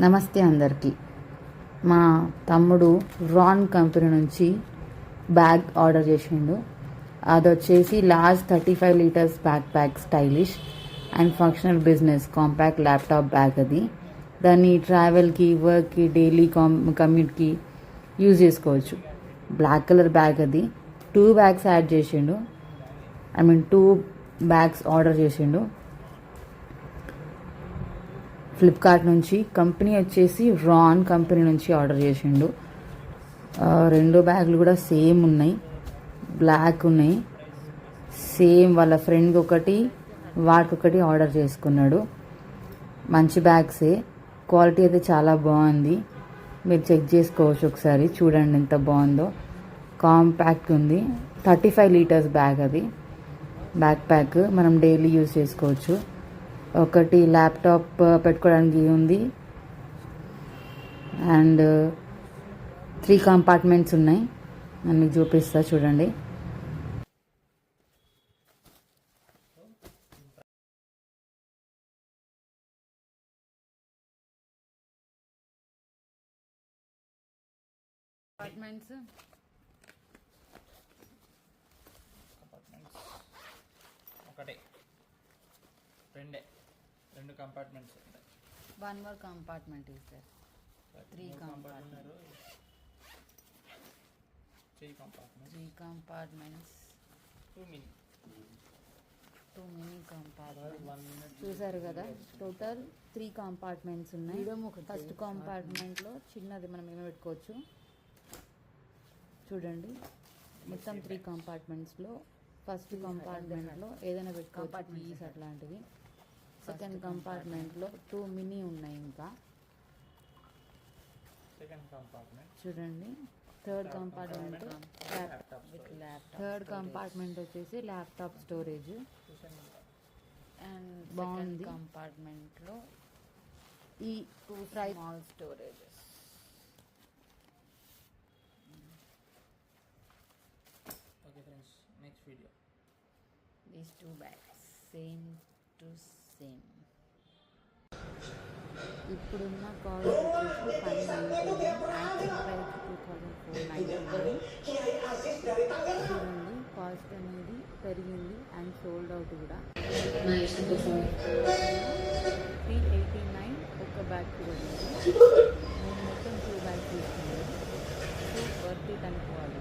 నమస్తే అందరికీ. మా తమ్ముడు రాన్ కంపెనీ నుంచి బ్యాగ్ ఆర్డర్ చేసిండు. అది వచ్చేసి large 35 litres backpack stylish and functional business compact laptop bag. అది దాన్ని ట్రావెల్కి, వర్క్కి, డైలీ కమ్యూట్కి యూజ్ చేసుకోవచ్చు. Black colour bag. అది 2 బ్యాగ్స్ యాడ్ చేసిండు. 2 బ్యాగ్స్ ఆర్డర్ చేసిండు ఫ్లిప్కార్ట్ నుంచి. కంపెనీ వచ్చేసి రాన్ కంపెనీ నుంచి ఆర్డర్ చేసిండు. 2 బ్యాగులు కూడా సేమ్ ఉన్నాయి, బ్లాక్ ఉన్నాయి. సేమ్ వాళ్ళ ఫ్రెండ్ ఒకటి వాడికొకటి ఆర్డర్ చేసుకున్నాడు. మంచి బ్యాగ్సే, క్వాలిటీ అయితే చాలా బాగుంది. మీరు చెక్ చేసుకోవచ్చు ఒకసారి, చూడండి ఎంత బాగుందో. కాంపాక్ట్ ఉంది. 35 లీటర్స్ బ్యాగ్. అది బ్యాక్ ప్యాక్, మనం డైలీ యూజ్ చేసుకోవచ్చు. ఒకటి ల్యాప్టాప్ పెట్టుకోవడానికి ఉంది అండ్ 3 కంపార్ట్మెంట్స్ ఉన్నాయి. నేను మీకు చూపిస్తా, చూడండి. కంపార్ట్మెంట్స్ ఒకటే, రెండు కంపార్ట్మెంట్స్ ఉంటాయి. 1 more compartment is there. 3 compartments. 3 compartments. 3 compartments. 2 mini compartments. చూసారు కదా, టోటల్ 3 కంపార్ట్మెంట్స్ ఉన్నాయి. ఫస్ట్ కంపార్ట్మెంట్లో చిన్నది మనం ఏమో పెట్టుకోవచ్చు. చూడండి, మొత్తం 3 కంపార్ట్మెంట్స్లో ఫస్ట్ కంపార్ట్మెంట్లో ఏదైనా పెట్టుకోవచ్చు, కీస్ అట్లాంటివి. సెకండ్ కంపార్ట్మెంట్లో 2 మినీ ఉన్నాయి. ఇంకా చూడండి, థర్డ్ కంపార్ట్మెంట్ వచ్చేసి ల్యాప్టాప్ స్టోరేజ్ అండ్ బాగుంది. కంపార్ట్మెంట్లో ఈ 2 small storages. Okay friends, next video. These 2 bags same to same. ఇప్పుడున్న కాస్ట్ వచ్చేసి 599, యాక్చువల్ ప్రైస్ 2499. చూడండి, కాస్ట్ అనేది పెరిగింది అండ్ సోల్డ్ అవుట్ కూడా. 389 ఒక బ్యాగ్ పడింది. నేను మొత్తం 2 బ్యాగ్స్ తీసుకున్నాను. సో వర్త్ ఇట్ అనుకోవాలి.